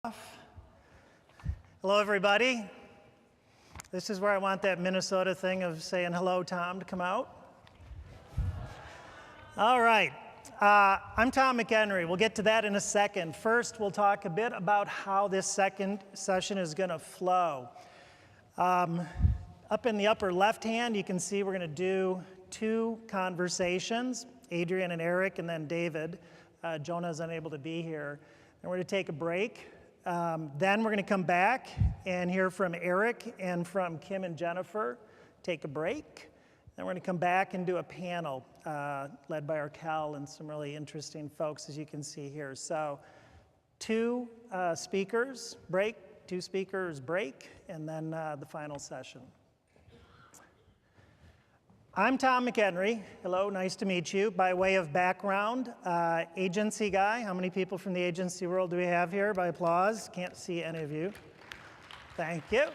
Hello, everybody. This is where I want that Minnesota thing of saying hello, Tom, to come out. All right. I'm Tom McEnery. We'll get to that in a second. First, we'll talk a bit about how this second session is going to flow. Up in the upper left hand, you can see we're going to do two conversations, Adrian and Eric, and then David. Jonah is unable to be here. And we're going to take a break. Then we're going to come back and hear from Eric and from Kim and Jennifer, take a break. Then we're going to come back and do a panel led by Arkel and some really interesting folks, as you can see here. So two speakers, break, two speakers, break, and then the final session. I'm Tom McEnery. Hello, nice to meet you. By way of background, agency guy. How many people from the agency world do we have here? By applause. Can't see any of you. Thank you.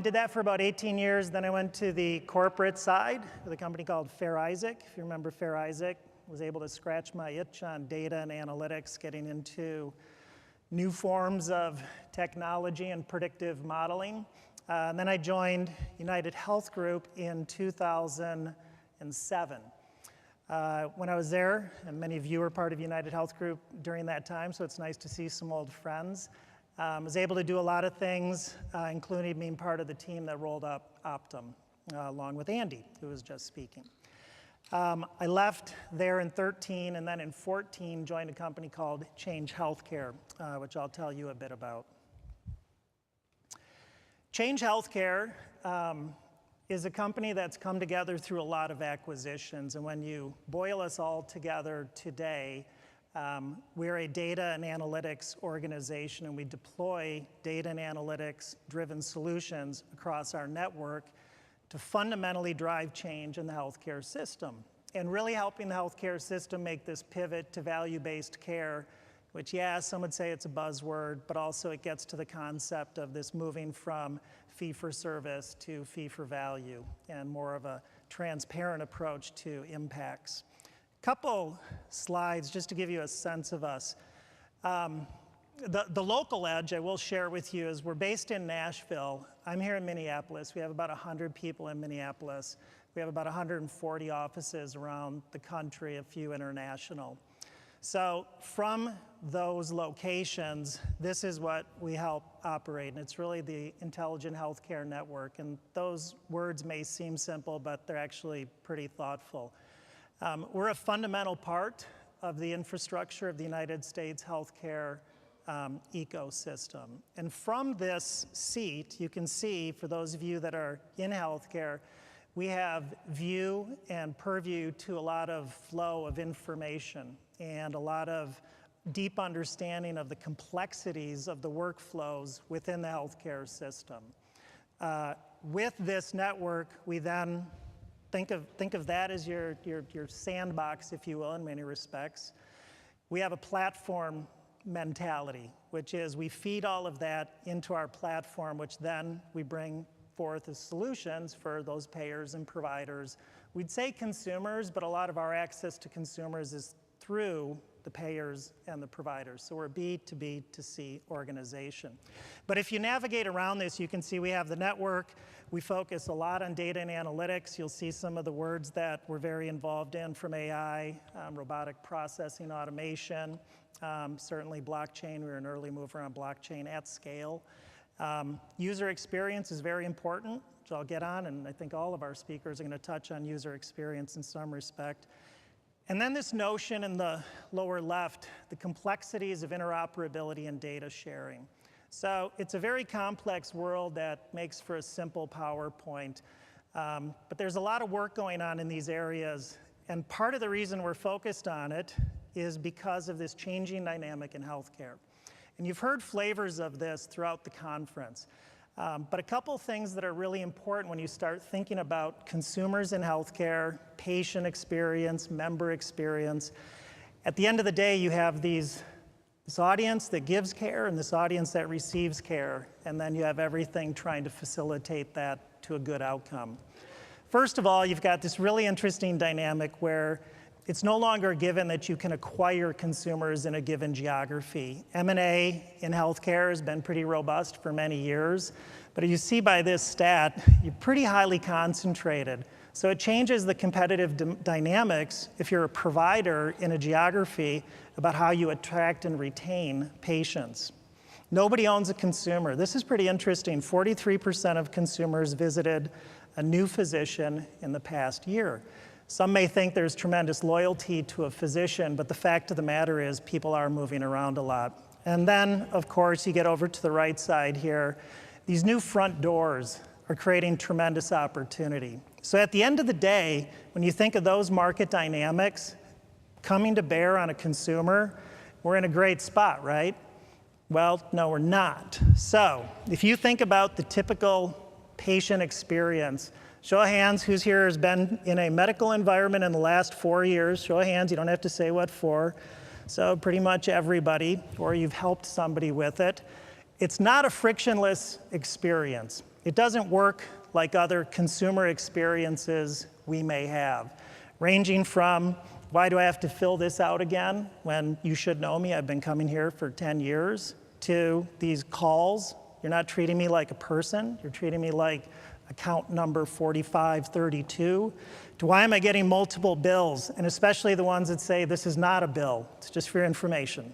Did that for about 18 years. Then I went to the corporate side with a company called Fair Isaac. If you remember Fair Isaac, was able to scratch my itch on data and analytics, getting into new forms of technology and predictive modeling. And then I joined United Health Group in 2007. When I was there, and many of you were part of United Health Group during that time, so it's nice to see some old friends. I was able to do a lot of things, including being part of the team that rolled up Optum, along with Andy, who was just speaking. I left there in 13, and then in 14 joined a company called Change Healthcare, which I'll tell you a bit about. Change Healthcare is a company that's come together through a lot of acquisitions, and when you boil us all together today, we're a data and analytics organization, and we deploy data and analytics-driven solutions across our network to fundamentally drive change in the healthcare system, and really helping the healthcare system make this pivot to value-based care, which, yeah, some would say it's a buzzword, but also it gets to the concept of this moving from fee-for-service to fee-for-value and more of a transparent approach to impacts. Couple slides just to give you a sense of us. The local edge I will share with you is we're based in Nashville. I'm here in Minneapolis. We have about 100 people in Minneapolis. We have about 140 offices around the country, a few international. So from those locations, this is what we help operate, and it's really the Intelligent Healthcare Network. And those words may seem simple, but they're actually pretty thoughtful. We're a fundamental part of the infrastructure of the United States healthcare ecosystem. And from this seat, you can see, for those of you that are in healthcare, we have view and purview to a lot of flow of information and a lot of deep understanding of the complexities of the workflows within the healthcare system. With this network, we then think of that as your sandbox, if you will, in many respects. We have a platform mentality, which is we feed all of that into our platform, which then we bring forth as solutions for those payers and providers. We'd say consumers, but a lot of our access to consumers is through the payers and the providers. So we're a B2B2C organization. But if you navigate around this, you can see we have the network. We focus a lot on data and analytics. You'll see some of the words that we're very involved in, from AI, robotic processing, automation, certainly blockchain. We're an early mover on blockchain at scale. User experience is very important, which I'll get on, and I think all of our speakers are going to touch on user experience in some respect. And then this notion in the lower left, the complexities of interoperability and data sharing. So it's a very complex world that makes for a simple PowerPoint, but there's a lot of work going on in these areas, and part of the reason we're focused on it is because of this changing dynamic in healthcare. And you've heard flavors of this throughout the conference. But a couple things that are really important when you start thinking about consumers in healthcare, patient experience, member experience. At the end of the day, you have this audience that gives care and this audience that receives care, and then you have everything trying to facilitate that to a good outcome. First of all, you've got this really interesting dynamic where It's no longer a given that you can acquire consumers in a given geography. M&A in healthcare has been pretty robust for many years, but as you see by this stat, you're pretty highly concentrated. So it changes the competitive dynamics if you're a provider in a geography about how you attract and retain patients. Nobody owns a consumer. This is pretty interesting. 43% of consumers visited a new physician in the past year. Some may think there's tremendous loyalty to a physician, but the fact of the matter is people are moving around a lot. And then, of course, you get over to the right side here. These new front doors are creating tremendous opportunity. So at the end of the day, when you think of those market dynamics coming to bear on a consumer, we're in a great spot, right? Well, no, we're not. So if you think about the typical patient experience, show of hands, who's here has been in a medical environment in the last 4 years? Show of hands, you don't have to say what for. So pretty much everybody, or you've helped somebody with it. It's not a frictionless experience. It doesn't work like other consumer experiences we may have, ranging from, why do I have to fill this out again when you should know me, I've been coming here for 10 years, to these calls. You're not treating me like a person, you're treating me like account number 4532, to why am I getting multiple bills, and especially the ones that say this is not a bill, it's just for your information.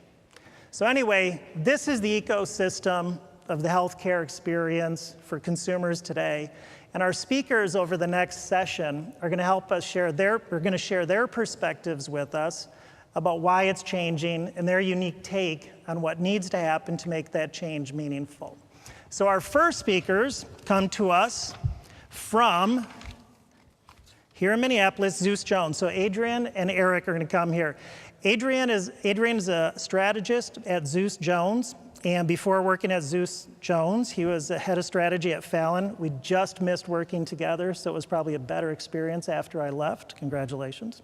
So anyway, this is the ecosystem of the healthcare experience for consumers today, and our speakers over the next session are going to help us share their perspectives with us about why it's changing and their unique take on what needs to happen to make that change meaningful. So our first speakers come to us from here in Minneapolis, Zeus Jones. So Adrian and Eric are going to come here. Adrian is a strategist at Zeus Jones, and before working at Zeus Jones, he was the head of strategy at Fallon. We just missed working together, so it was probably a better experience after I left. Congratulations.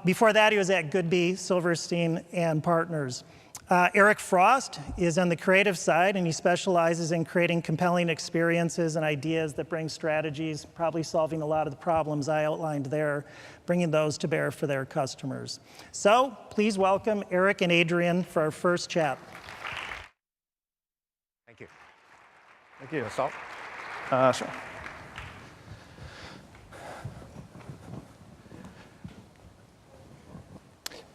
Before that, he was at Goodby, Silverstein, and Partners. Eric Frost is on the creative side, and he specializes in creating compelling experiences and ideas that bring strategies, probably solving a lot of the problems I outlined there, bringing those to bear for their customers. So please welcome Eric and Adrian for our first chat. Thank you. Thank you. Salt? Sure.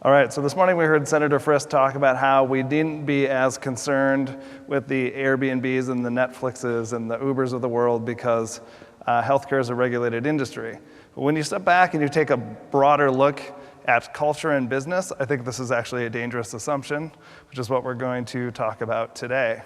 All right, so this morning we heard Senator Frist talk about how we needn't be as concerned with the Airbnbs and the Netflixes and the Ubers of the world because healthcare is a regulated industry. But when you step back and you take a broader look at culture and business, I think this is actually a dangerous assumption, which is what we're going to talk about today.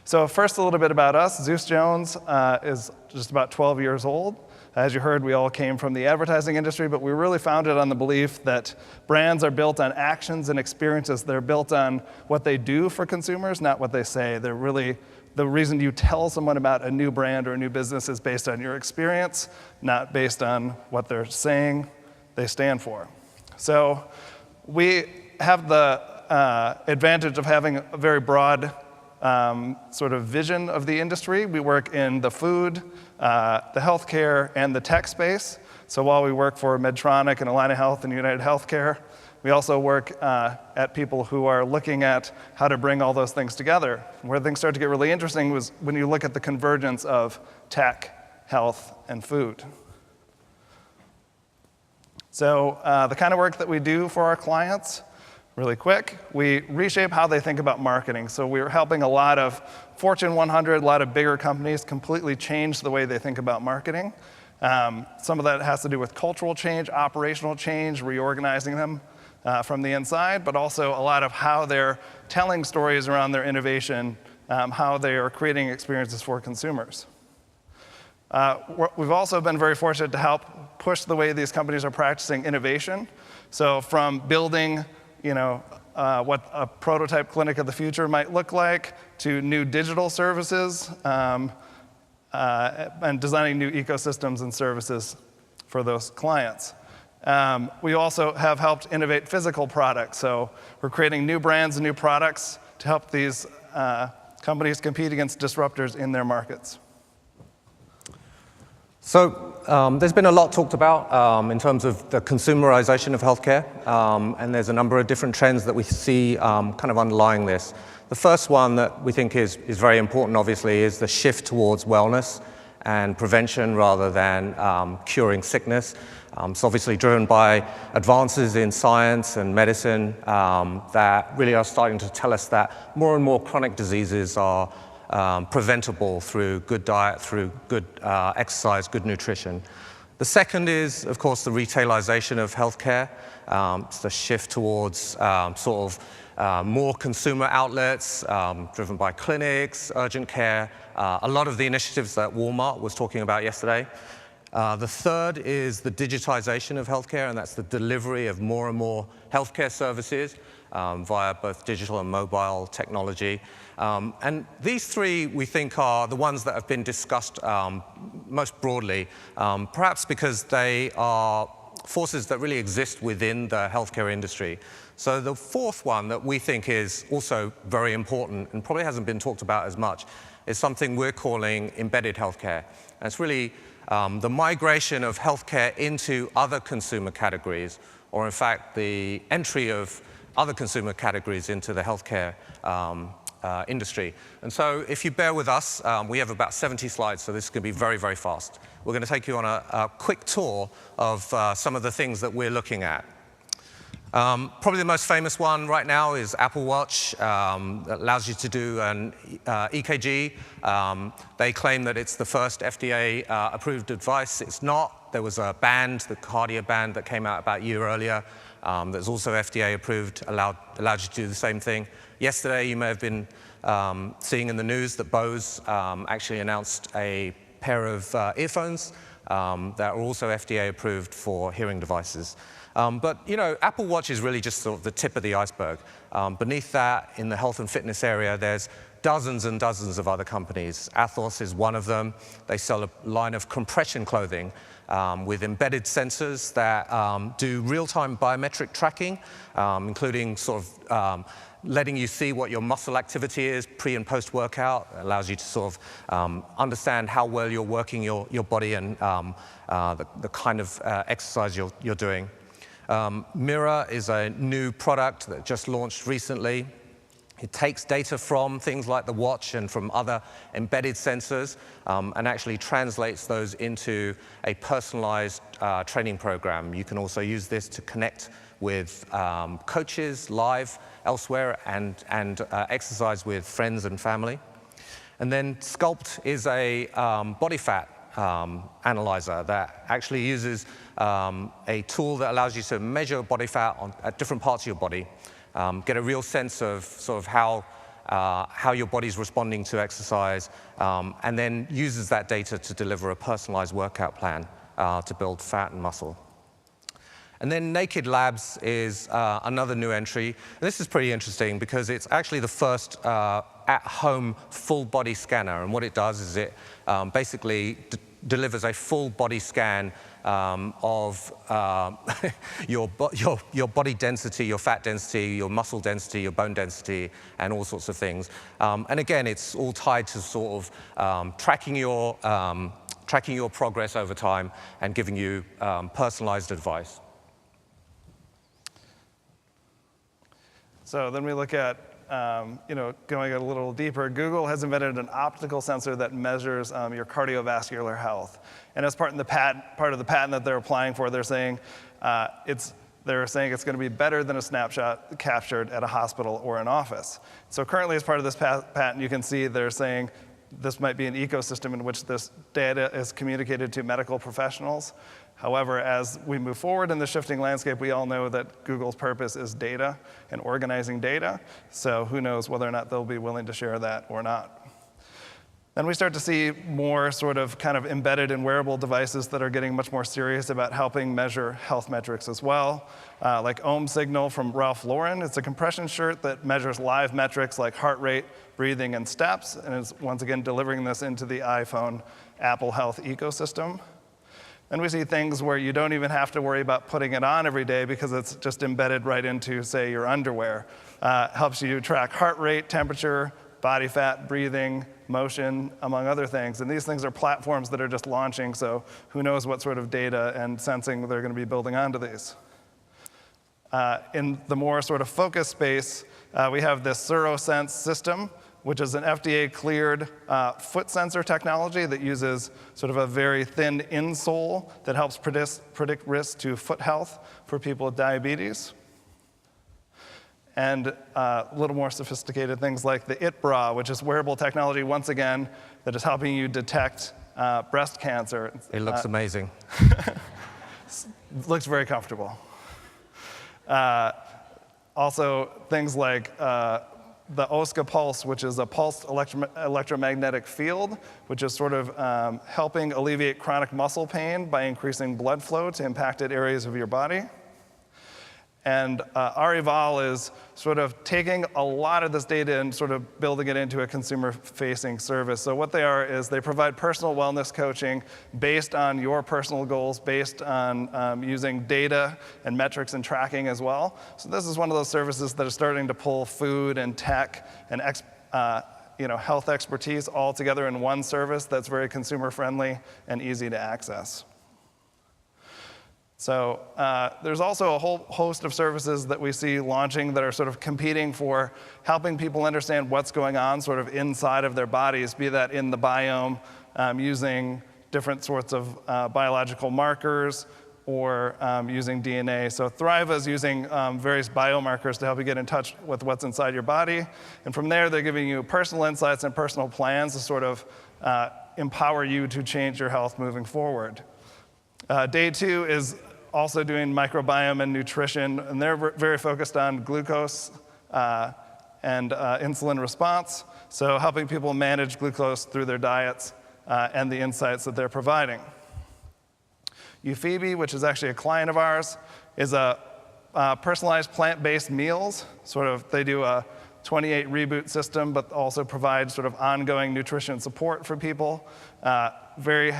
So first, a little bit about us. Zeus Jones is just about 12 years old. As you heard, we all came from the advertising industry, but we really founded on the belief that brands are built on actions and experiences. They're built on what they do for consumers, not what they say. They're really, the reason you tell someone about a new brand or a new business is based on your experience, not based on what they're saying they stand for. So we have the advantage of having a very broad sort of vision of the industry. We work in the food, the healthcare, and the tech space. So while we work for Medtronic and Allina Health and United Healthcare, we also work at people who are looking at how to bring all those things together. Where things start to get really interesting was when you look at the convergence of tech, health, and food. So the kind of work that we do for our clients, really quick, we reshape how they think about marketing. So we're helping a lot of Fortune 100, a lot of bigger companies completely change the way they think about marketing. Some of that has to do with cultural change, operational change, reorganizing them from the inside, but also a lot of how they're telling stories around their innovation, how they are creating experiences for consumers. We've also been very fortunate to help push the way these companies are practicing innovation. So from building what a prototype clinic of the future might look like, to new digital services, and designing new ecosystems and services for those clients. We also have helped innovate physical products. So we're creating new brands and new products to help these companies compete against disruptors in their markets. So there's been a lot talked about in terms of the consumerization of healthcare, and there's a number of different trends that we see kind of underlying this. The first one that we think is very important, obviously, is the shift towards wellness and prevention rather than curing sickness. It's obviously driven by advances in science and medicine that really are starting to tell us that more and more chronic diseases are preventable through good diet, through good exercise, good nutrition. The second is, of course, the retailization of healthcare. It's the shift towards more consumer outlets driven by clinics, urgent care, a lot of the initiatives that Walmart was talking about yesterday. The third is the digitization of healthcare, and that's the delivery of more and more healthcare services via both digital and mobile technology. And these three, we think, are the ones that have been discussed most broadly, perhaps because they are forces that really exist within the healthcare industry. So the fourth one that we think is also very important and probably hasn't been talked about as much is something we're calling embedded healthcare. And it's really the migration of healthcare into other consumer categories, or in fact, the entry of other consumer categories into the healthcare industry. And so if you bear with us, we have about 70 slides, so this is going to be very, very fast. We're going to take you on a quick tour of some of the things that we're looking at. Probably the most famous one right now is Apple Watch that allows you to do an EKG. They claim that it's the first FDA approved device. It's not. There was a band, the Cardia band, that came out about a year earlier that's also FDA approved, allowed you to do the same thing. Yesterday, you may have been seeing in the news that Bose actually announced a pair of earphones that are also FDA approved for hearing devices. But, you know, Apple Watch is really just sort of the tip of the iceberg. Beneath that, in the health and fitness area, there's dozens and dozens of other companies. Athos is one of them. They sell a line of compression clothing with embedded sensors that do real-time biometric tracking, including sort of letting you see what your muscle activity is pre and post-workout. It allows you to sort of understand how well you're working your body and the kind of exercise you're doing. Mirror is a new product that just launched recently. It takes data from things like the watch and from other embedded sensors and actually translates those into a personalized training program. You can also use this to connect with coaches live elsewhere and exercise with friends and family. And then Sculpt is a body fat analyzer that actually uses a tool that allows you to measure body fat at different parts of your body, get a real sense of sort of how your body's responding to exercise, and then uses that data to deliver a personalized workout plan to build fat and muscle. And then Naked Labs is another new entry. And this is pretty interesting because it's actually the first at-home full-body scanner. And what it does is it basically delivers a full-body scan of your body density, your fat density, your muscle density, your bone density, and all sorts of things. And again, it's all tied to sort of tracking your progress over time and giving you personalized advice. So then we look at, going a little deeper. Google has invented an optical sensor that measures your cardiovascular health. And as part of the patent that they're applying for, they're saying it's going to be better than a snapshot captured at a hospital or an office. So currently, as part of this patent, you can see they're saying this might be an ecosystem in which this data is communicated to medical professionals. However, as we move forward in the shifting landscape, we all know that Google's purpose is data and organizing data. So who knows whether or not they'll be willing to share that or not. Then we start to see more sort of kind of embedded and wearable devices that are getting much more serious about helping measure health metrics as well. Like Ohm Signal from Ralph Lauren. It's a compression shirt that measures live metrics like heart rate, breathing, and steps, and is once again delivering this into the iPhone Apple Health ecosystem. And we see things where you don't even have to worry about putting it on every day because it's just embedded right into, say, your underwear. Helps you track heart rate, temperature, body fat, breathing, motion, among other things. And these things are platforms that are just launching, so who knows what sort of data and sensing they're going to be building onto these. In the more sort of focused space, we have this SuroSense system, which is an FDA-cleared foot sensor technology that uses sort of a very thin insole that helps predict risk to foot health for people with diabetes. And a little more sophisticated things like the IT Bra, which is wearable technology, once again, that is helping you detect breast cancer. It looks amazing. Looks very comfortable. Also, things like the OSCA pulse, which is a pulsed electromagnetic field, which is sort of helping alleviate chronic muscle pain by increasing blood flow to impacted areas of your body. And Arival is sort of taking a lot of this data and sort of building it into a consumer-facing service. So what they are is they provide personal wellness coaching based on your personal goals, based on using data and metrics and tracking as well. So this is one of those services that are starting to pull food and tech and health expertise all together in one service that's very consumer-friendly and easy to access. So there's also a whole host of services that we see launching that are sort of competing for helping people understand what's going on sort of inside of their bodies, be that in the biome, using different sorts of biological markers, or using DNA. So Thriva is using various biomarkers to help you get in touch with what's inside your body. And from there, they're giving you personal insights and personal plans to sort of empower you to change your health moving forward. Day 2 is also doing microbiome and nutrition, and they're very focused on glucose and insulin response, so helping people manage glucose through their diets and the insights that they're providing. Euphoebe, which is actually a client of ours, is a personalized plant-based meals. They do a 28 reboot system, but also provide sort of ongoing nutrition support for people. Very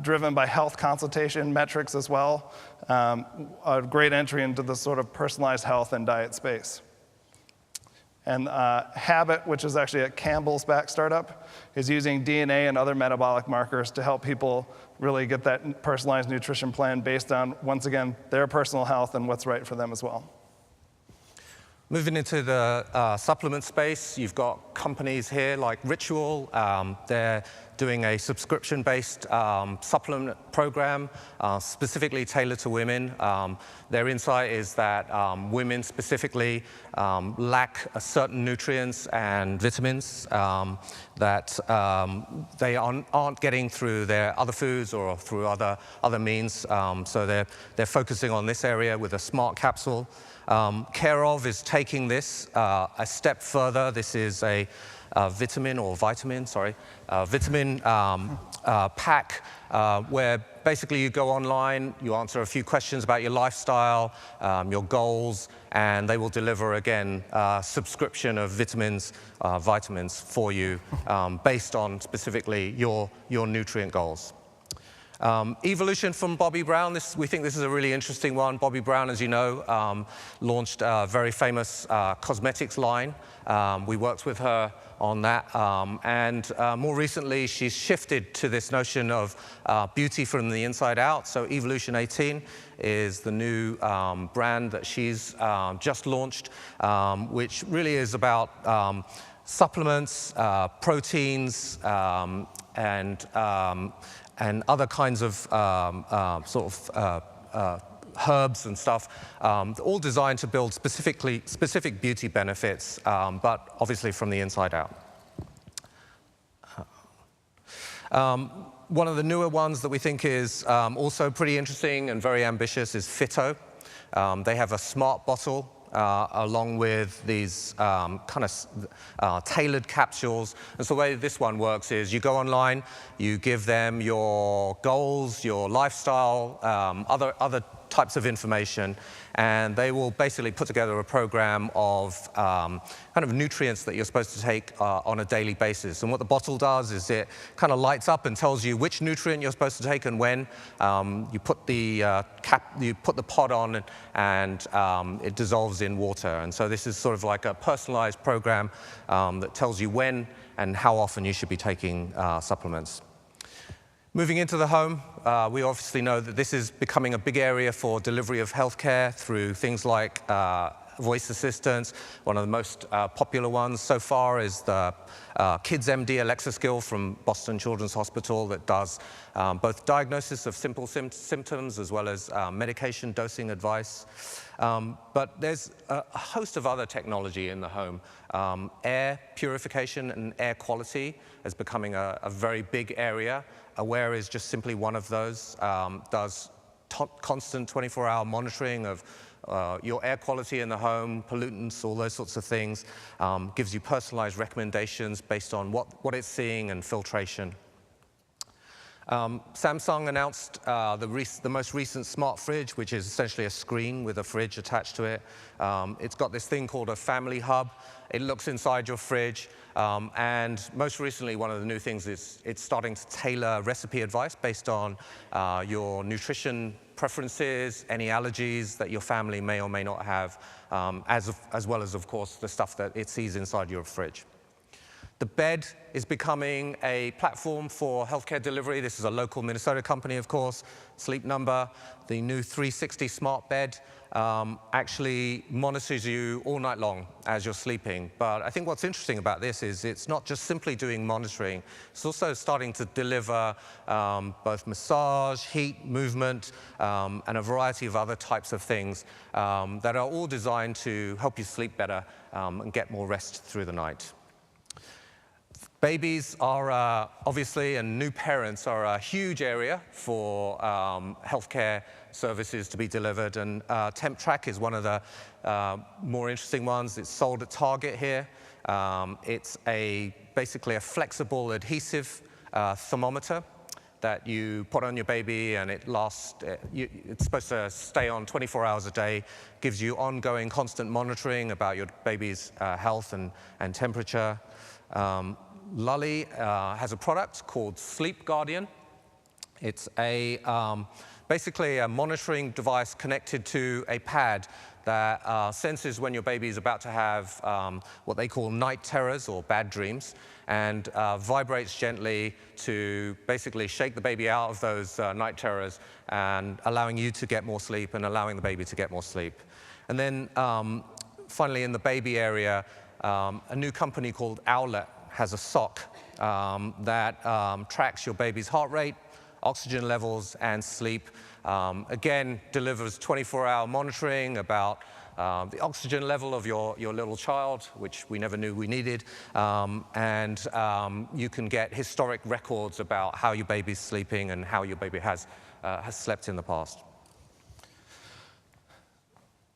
driven by health consultation metrics as well. A great entry into the sort of personalized health and diet space. And Habit, which is actually a Campbell's back startup, is using DNA and other metabolic markers to help people really get that personalized nutrition plan based on, once again, their personal health and what's right for them as well. Moving into the supplement space, you've got companies here like Ritual. They're doing a subscription-based supplement program specifically tailored to women. Their insight is that women specifically lack certain nutrients and vitamins that they aren't getting through their other foods or through other means. So they're focusing on this area with a smart capsule. Care of is taking this a step further. This is a vitamin pack where basically you go online, you answer a few questions about your lifestyle, your goals, and they will deliver, again, a subscription of vitamins for you based on specifically your nutrient goals. Evolution from Bobbi Brown, we think this is a really interesting one. Bobbi Brown, as you know, launched a very famous cosmetics line. We worked with her on that. And more recently, she's shifted to this notion of beauty from the inside out. So Evolution 18 is the new brand that she's just launched, which really is about supplements, proteins, and other kinds of herbs and stuff, all designed to build specific beauty benefits, but obviously from the inside out. One of the newer ones that we think is also pretty interesting and very ambitious is Phyto. They have a smart bottle along with these tailored capsules. And so the way this one works is you go online, you give them your goals, your lifestyle, other types of information, and they will basically put together a program of kind of nutrients that you're supposed to take on a daily basis. And what the bottle does is it kind of lights up and tells you which nutrient you're supposed to take and when. You put the pod on, and it dissolves in water. And so this is sort of like a personalized program that tells you when and how often you should be taking supplements. Moving into the home, we obviously know that this is becoming a big area for delivery of healthcare through things like voice assistants. One of the most popular ones so far is the Kids MD Alexa skill from Boston Children's Hospital that does both diagnosis of simple symptoms as well as medication dosing advice. But there's a host of other technology in the home. Air purification and air quality is becoming a very big area. Aware is just simply one of those. Does constant 24-hour monitoring of your air quality in the home, pollutants, all those sorts of things. Gives you personalized recommendations based on what it's seeing and filtration. Samsung announced the most recent smart fridge, which is essentially a screen with a fridge attached to it. It's got this thing called a family hub. It looks inside your fridge. And most recently, one of the new things is it's starting to tailor recipe advice based on your nutrition preferences, any allergies that your family may or may not have, as well as, of course, the stuff that it sees inside your fridge. The bed is becoming a platform for healthcare delivery. This is a local Minnesota company, of course. Sleep Number, the new 360 smart bed, actually monitors you all night long as you're sleeping. But I think what's interesting about this is it's not just simply doing monitoring. It's also starting to deliver both massage, heat, movement, and a variety of other types of things that are all designed to help you sleep better and get more rest through the night. Babies are obviously, and new parents are a huge area for healthcare services to be delivered, and TempTrack is one of the more interesting ones. It's sold at Target here. It's basically a flexible adhesive thermometer that you put on your baby, and it's supposed to stay on 24 hours a day, gives you ongoing constant monitoring about your baby's health and temperature. Lully has a product called Sleep Guardian. It's basically a monitoring device connected to a pad that senses when your baby is about to have what they call night terrors or bad dreams, and vibrates gently to basically shake the baby out of those night terrors and allowing you to get more sleep and allowing the baby to get more sleep. And then finally in the baby area, a new company called Owlet has a sock that tracks your baby's heart rate, oxygen levels, and sleep. Again, delivers 24-hour monitoring about the oxygen level of your little child, which we never knew we needed. And you can get historic records about how your baby's sleeping and how your baby has slept in the past.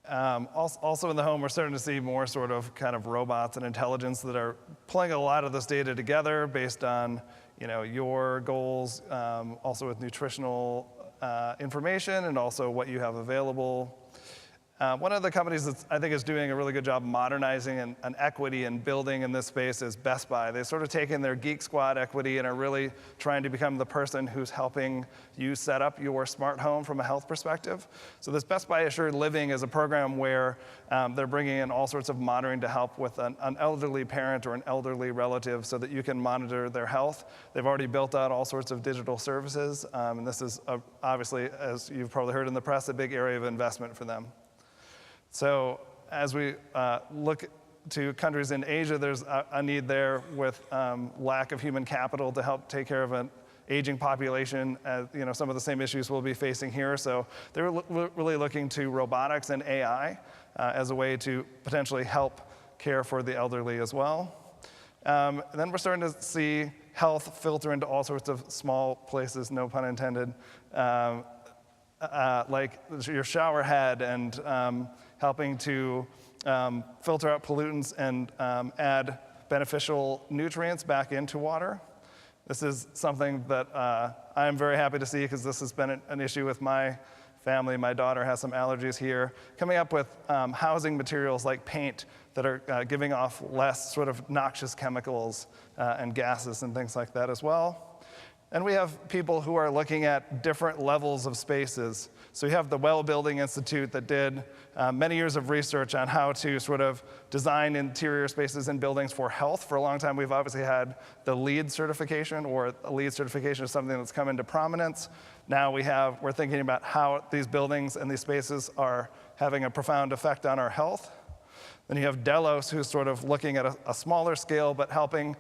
Also in the home, we're starting to see more sort of kind of robots and intelligence that are pulling a lot of this data together based on, your goals, also with nutritional information and also what you have available. One of the companies that I think is doing a really good job modernizing and equity and building in this space is Best Buy. They've sort of taken their Geek Squad equity and are really trying to become the person who's helping you set up your smart home from a health perspective. So this Best Buy Assured Living is a program where they're bringing in all sorts of monitoring to help with an elderly parent or an elderly relative so that you can monitor their health. They've already built out all sorts of digital services, and this is obviously, as you've probably heard in the press, a big area of investment for them. So as we look to countries in Asia, there's a need there with lack of human capital to help take care of an aging population. Some of the same issues we'll be facing here. So they're really looking to robotics and AI as a way to potentially help care for the elderly as well. And then we're starting to see health filter into all sorts of small places, no pun intended, like your shower head and helping to filter out pollutants and add beneficial nutrients back into water. This is something that I am very happy to see because this has been an issue with my family. My daughter has some allergies here. Coming up with housing materials like paint that are giving off less sort of noxious chemicals and gases and things like that as well. And we have people who are looking at different levels of spaces. So you have the Well Building Institute that did many years of research on how to sort of design interior spaces and buildings for health. For a long time, we've obviously had the LEED certification, or a LEED certification is something that's come into prominence. Now we're thinking about how these buildings and these spaces are having a profound effect on our health. Then you have Delos, who's sort of looking at a smaller scale, but helping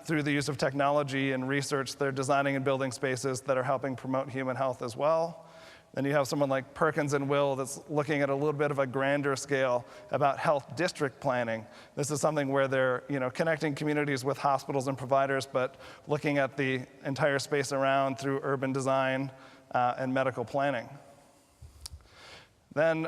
through the use of technology and research. They're designing and building spaces that are helping promote human health as well. Then you have someone like Perkins and Will that's looking at a little bit of a grander scale about health district planning. This is something where they're connecting communities with hospitals and providers, but looking at the entire space around through urban design and medical planning. Then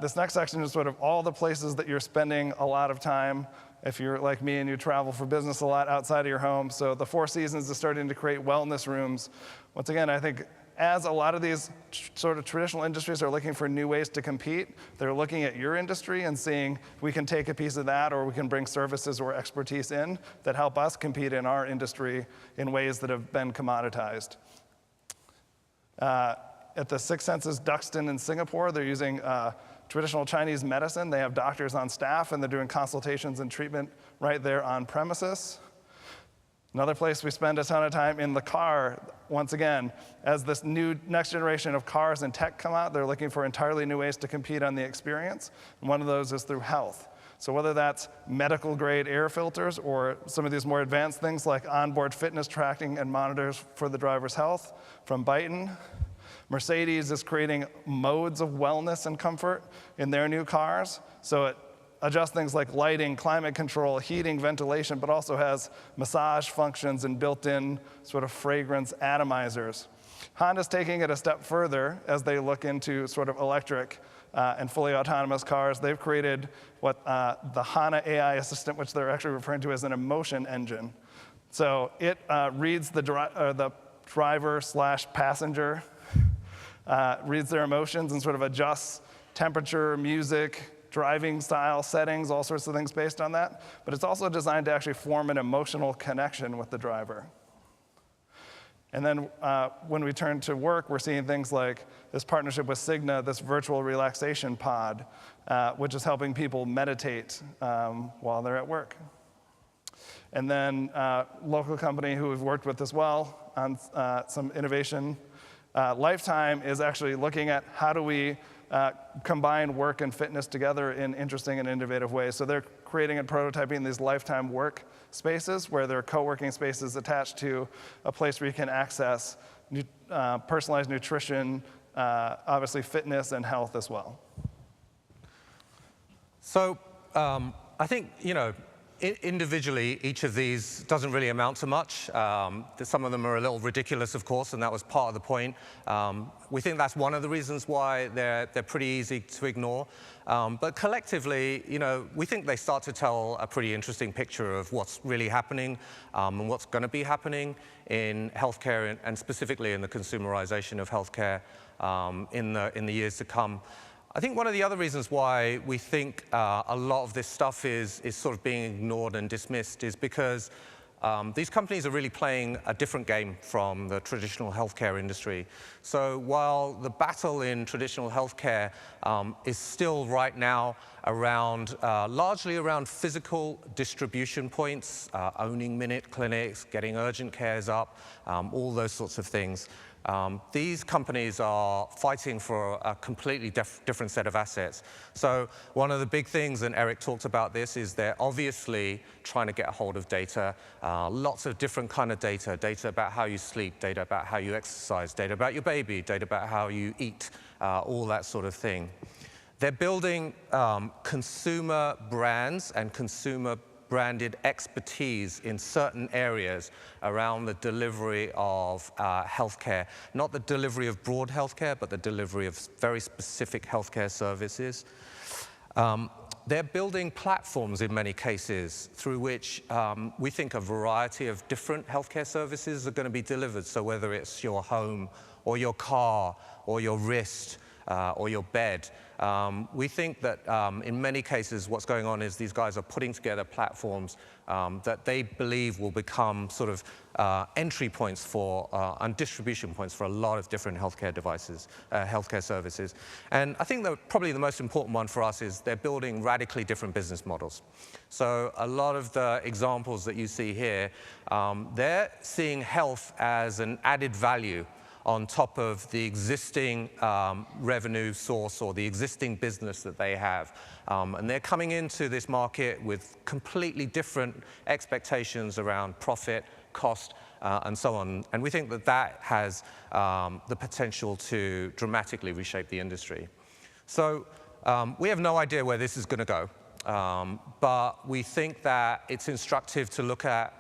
this next section is sort of all the places that you're spending a lot of time if you're like me and you travel for business a lot outside of your home. So the Four Seasons is starting to create wellness rooms. Once again, I think as a lot of these sort of traditional industries are looking for new ways to compete, they're looking at your industry and seeing if we can take a piece of that, or we can bring services or expertise in that help us compete in our industry in ways that have been commoditized. At the Six Senses Duxton in Singapore, they're using traditional Chinese medicine. They have doctors on staff, and they're doing consultations and treatment right there on premises. Another place we spend a ton of time in the car. Once again, as this new next generation of cars and tech come out, they're looking for entirely new ways to compete on the experience. And one of those is through health. So whether that's medical grade air filters or some of these more advanced things like onboard fitness tracking and monitors for the driver's health from Byton. Mercedes is creating modes of wellness and comfort in their new cars. So it adjusts things like lighting, climate control, heating, ventilation, but also has massage functions and built-in sort of fragrance atomizers. Honda's taking it a step further as they look into sort of electric and fully autonomous cars. They've created what the HANA AI assistant, which they're actually referring to as an emotion engine. So it reads the driver/passenger, reads their emotions and sort of adjusts temperature, music, driving style, settings, all sorts of things based on that. But it's also designed to actually form an emotional connection with the driver. And then when we turn to work, we're seeing things like this partnership with Cigna, this virtual relaxation pod, which is helping people meditate while they're at work. And then local company who we've worked with as well on some innovation. Lifetime is actually looking at how do we combine work and fitness together in interesting and innovative ways. So they're creating and prototyping these Lifetime work spaces where there are co-working spaces attached to a place where you can access personalized nutrition, obviously fitness and health as well. So I think, individually, each of these doesn't really amount to much. Some of them are a little ridiculous, of course, and that was part of the point. We think that's one of the reasons why they're pretty easy to ignore. But collectively, we think they start to tell a pretty interesting picture of what's really happening and what's going to be happening in healthcare and specifically in the consumerization of healthcare in the years to come. I think one of the other reasons why we think a lot of this stuff is sort of being ignored and dismissed is because these companies are really playing a different game from the traditional healthcare industry. So while the battle in traditional healthcare is still right now around, largely around physical distribution points, owning minute clinics, getting urgent cares up, all those sorts of things. These companies are fighting for a completely different set of assets. So one of the big things, and Eric talked about this, is they're obviously trying to get a hold of data, lots of different kind of data about how you sleep, data about how you exercise, data about your baby, data about how you eat, all that sort of thing. They're building consumer brands and consumer branded expertise in certain areas around the delivery of healthcare. Not the delivery of broad healthcare, but the delivery of very specific healthcare services. they're building platforms in many cases through which we think a variety of different healthcare services are going to be delivered. So whether it's your home or your car or your wrist or your bed, we think that in many cases what's going on is these guys are putting together platforms that they believe will become sort of entry points for and distribution points for a lot of different healthcare devices, healthcare services. And I think that probably the most important one for us is they're building radically different business models. So a lot of the examples that you see here, they're seeing health as an added value on top of the existing revenue source or the existing business that they have. And they're coming into this market with completely different expectations around profit, cost, and so on. And we think that that has the potential to dramatically reshape the industry. So we have no idea where this is going to go. But we think that it's instructive to look at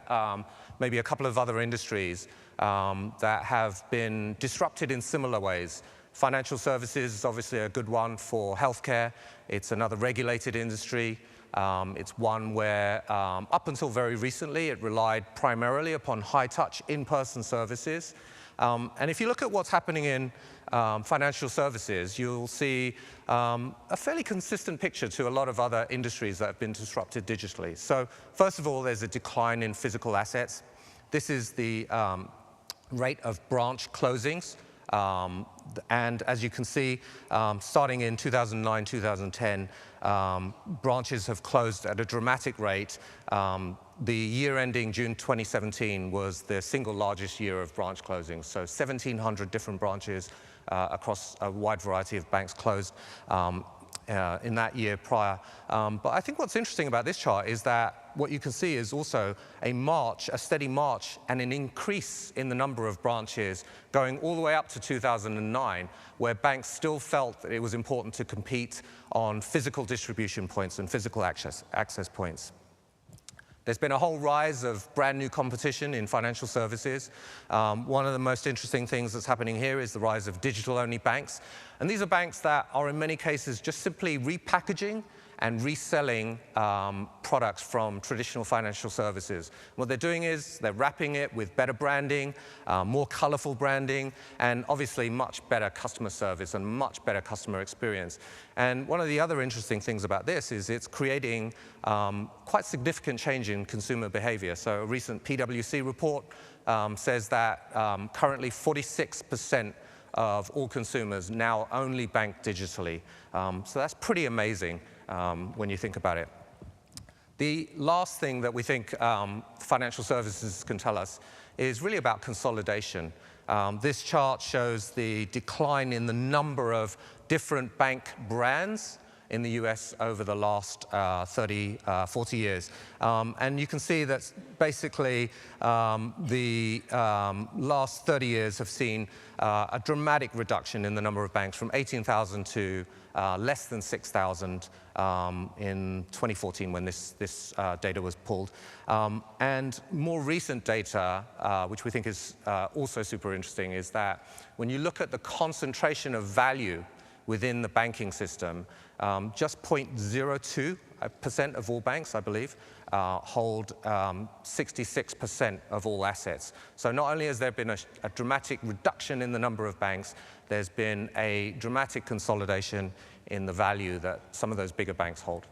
maybe a couple of other industries that have been disrupted in similar ways. Financial services is obviously a good one for healthcare. It's another regulated industry. It's one where, up until very recently, it relied primarily upon high-touch, in-person services. And if you look at what's happening in financial services, you'll see a fairly consistent picture to a lot of other industries that have been disrupted digitally. So first of all, there's a decline in physical assets. This is the rate of branch closings. And as you can see, starting in 2009, 2010, branches have closed at a dramatic rate. The year ending June 2017 was the single largest year of branch closings. So 1,700 different branches across a wide variety of banks closed in that year prior. But I think what's interesting about this chart is that what you can see is also a steady march and an increase in the number of branches going all the way up to 2009, where banks still felt that it was important to compete on physical distribution points and physical access points. There's been a whole rise of brand new competition in financial services. One of the most interesting things that's happening here is the rise of digital-only banks. And these are banks that are in many cases just simply repackaging and reselling products from traditional financial services. What they're doing is they're wrapping it with better branding, more colorful branding, and obviously much better customer service and much better customer experience. And one of the other interesting things about this is it's creating quite significant change in consumer behavior. So a recent PwC report says that currently 46% of all consumers now only bank digitally. So that's pretty amazing when you think about it. The last thing that we think financial services can tell us is really about consolidation. This chart shows the decline in the number of different bank brands in the US over the last 40 years. And you can see that basically the last 30 years have seen a dramatic reduction in the number of banks from 18,000 to less than 6,000 in 2014 when this data was pulled. And more recent data, which we think is also super interesting, is that when you look at the concentration of value within the banking system, just 0.02% of all banks, I believe, hold 66% of all assets. So not only has there been a dramatic reduction in the number of banks, there's been a dramatic consolidation in the value that some of those bigger banks hold.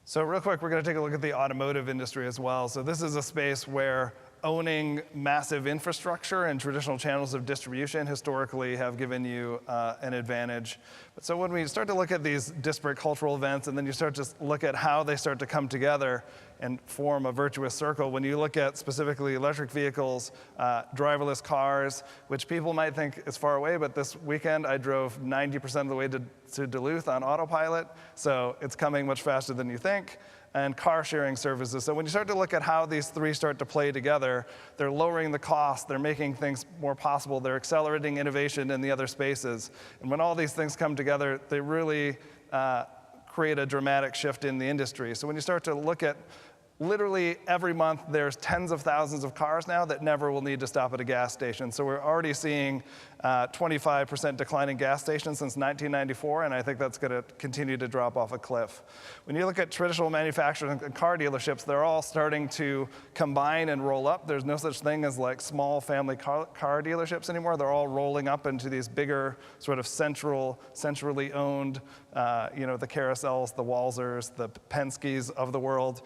So real quick, we're going to take a look at the automotive industry as well. So this is a space where owning massive infrastructure and traditional channels of distribution historically have given you an advantage. But so when we start to look at these disparate cultural events, and then you start to look at how they start to come together and form a virtuous circle, when you look at specifically electric vehicles, driverless cars, which people might think is far away, but this weekend I drove 90% of the way to Duluth on autopilot, so it's coming much faster than you think. And car sharing services. So when you start to look at how these three start to play together, they're lowering the cost, they're making things more possible, they're accelerating innovation in the other spaces. And when all these things come together, they really create a dramatic shift in the industry. So when you start to look at literally every month there's tens of thousands of cars now that never will need to stop at a gas station. So we're already seeing 25% decline in gas stations since 1994, and I think that's going to continue to drop off a cliff. When you look at traditional manufacturers and car dealerships, they're all starting to combine and roll up. There's no such thing as like small family car dealerships anymore. They're all rolling up into these bigger sort of centrally owned, the Carousels, the Walzers, the Penske's of the world.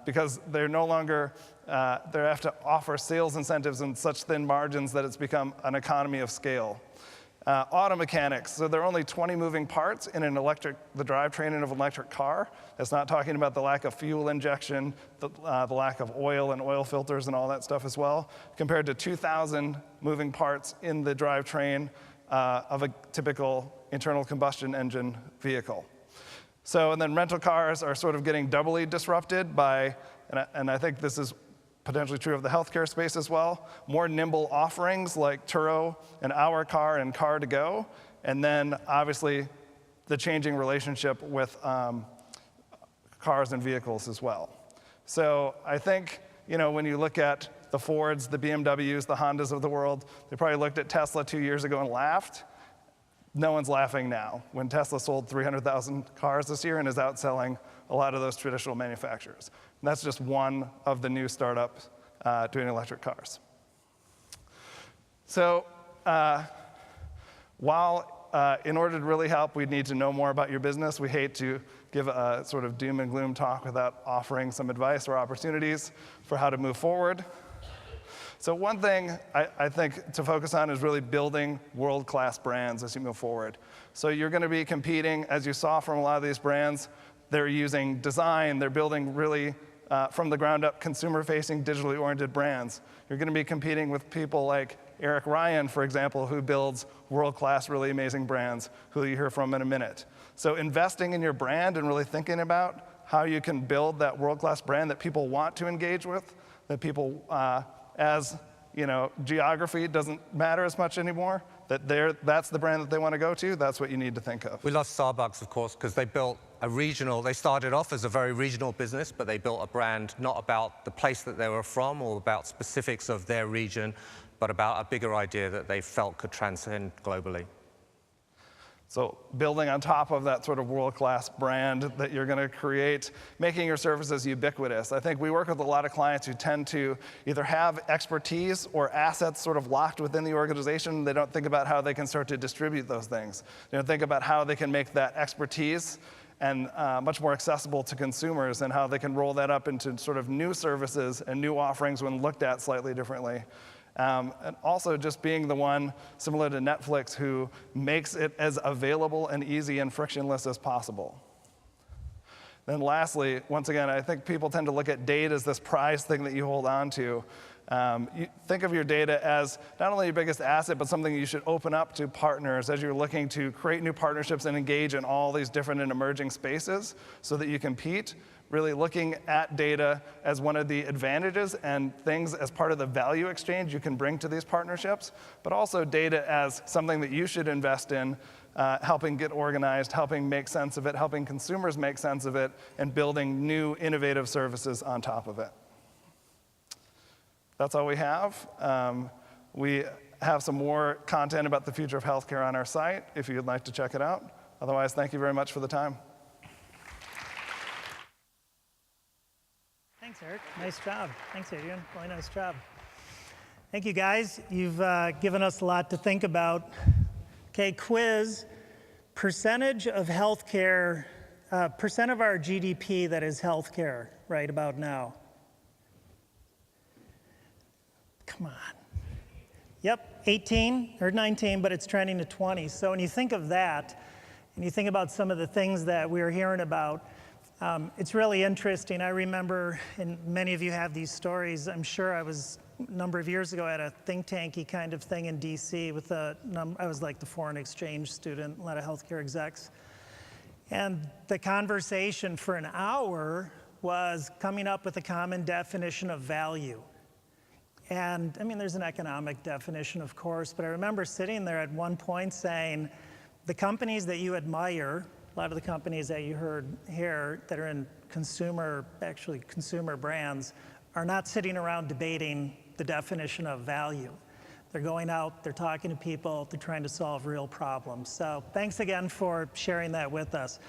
Because they're no longer, they have to offer sales incentives and such thin margins that it's become an economy of scale. Auto mechanics, so there are only 20 moving parts in the drivetrain of an electric car. It's not talking about the lack of fuel injection, the lack of oil and oil filters and all that stuff as well, compared to 2,000 moving parts in the drivetrain of a typical internal combustion engine vehicle. So, and then rental cars are sort of getting doubly disrupted by, and I think this is potentially true of the healthcare space as well, more nimble offerings like Turo and Our Car and Car2Go, and then obviously the changing relationship with cars and vehicles as well. So I think, when you look at the Fords, the BMWs, the Hondas of the world, they probably looked at Tesla 2 years ago and laughed. No one's laughing now when Tesla sold 300,000 cars this year and is outselling a lot of those traditional manufacturers. And that's just one of the new startups doing electric cars. So while in order to really help, we'd need to know more about your business, we hate to give a sort of doom and gloom talk without offering some advice or opportunities for how to move forward. So one thing I think to focus on is really building world-class brands as you move forward. So you're going to be competing, as you saw from a lot of these brands, they're using design, they're building really from the ground up consumer-facing, digitally oriented brands. You're going to be competing with people like Eric Ryan, for example, who builds world-class, really amazing brands, who you hear from in a minute. So investing in your brand and really thinking about how you can build that world-class brand that people want to engage with, that people as geography doesn't matter as much anymore, that's the brand that they want to go to, that's what you need to think of. We love Starbucks, of course, because they built they started off as a very regional business, but they built a brand not about the place that they were from or about specifics of their region, but about a bigger idea that they felt could transcend globally. So building on top of that sort of world-class brand that you're going to create, making your services ubiquitous. I think we work with a lot of clients who tend to either have expertise or assets sort of locked within the organization. They don't think about how they can start to distribute those things. They don't think about how they can make that expertise and much more accessible to consumers and how they can roll that up into sort of new services and new offerings when looked at slightly differently. And also just being the one, similar to Netflix, who makes it as available and easy and frictionless as possible. Then lastly, once again, I think people tend to look at data as this prized thing that you hold on to. You think of your data as not only your biggest asset, but something you should open up to partners as you're looking to create new partnerships and engage in all these different and emerging spaces so that you compete. Really looking at data as one of the advantages and things as part of the value exchange you can bring to these partnerships, but also data as something that you should invest in, helping get organized, helping make sense of it, helping consumers make sense of it, and building new innovative services on top of it. That's all we have. We have some more content about the future of healthcare on our site if you'd like to check it out. Otherwise, thank you very much for the time. Thanks, Eric. Nice job. Thanks, Adrian. Really nice job. Thank you, guys. You've given us a lot to think about. Okay, quiz. Percentage of healthcare, percent of our GDP that is healthcare right about now. Come on. Yep, 18 or 19, but it's trending to 20. So when you think of that, and you think about some of the things that we were hearing about, it's really interesting. I remember, and many of you have these stories, I'm sure I was a number of years ago at a think tanky kind of thing in DC with I was like the foreign exchange student, a lot of healthcare execs. And the conversation for an hour was coming up with a common definition of value. And I mean, there's an economic definition, of course, but I remember sitting there at one point saying, the companies that you admire A lot of the companies that you heard here that are in consumer brands, are not sitting around debating the definition of value. They're going out, they're talking to people, they're trying to solve real problems. So thanks again for sharing that with us.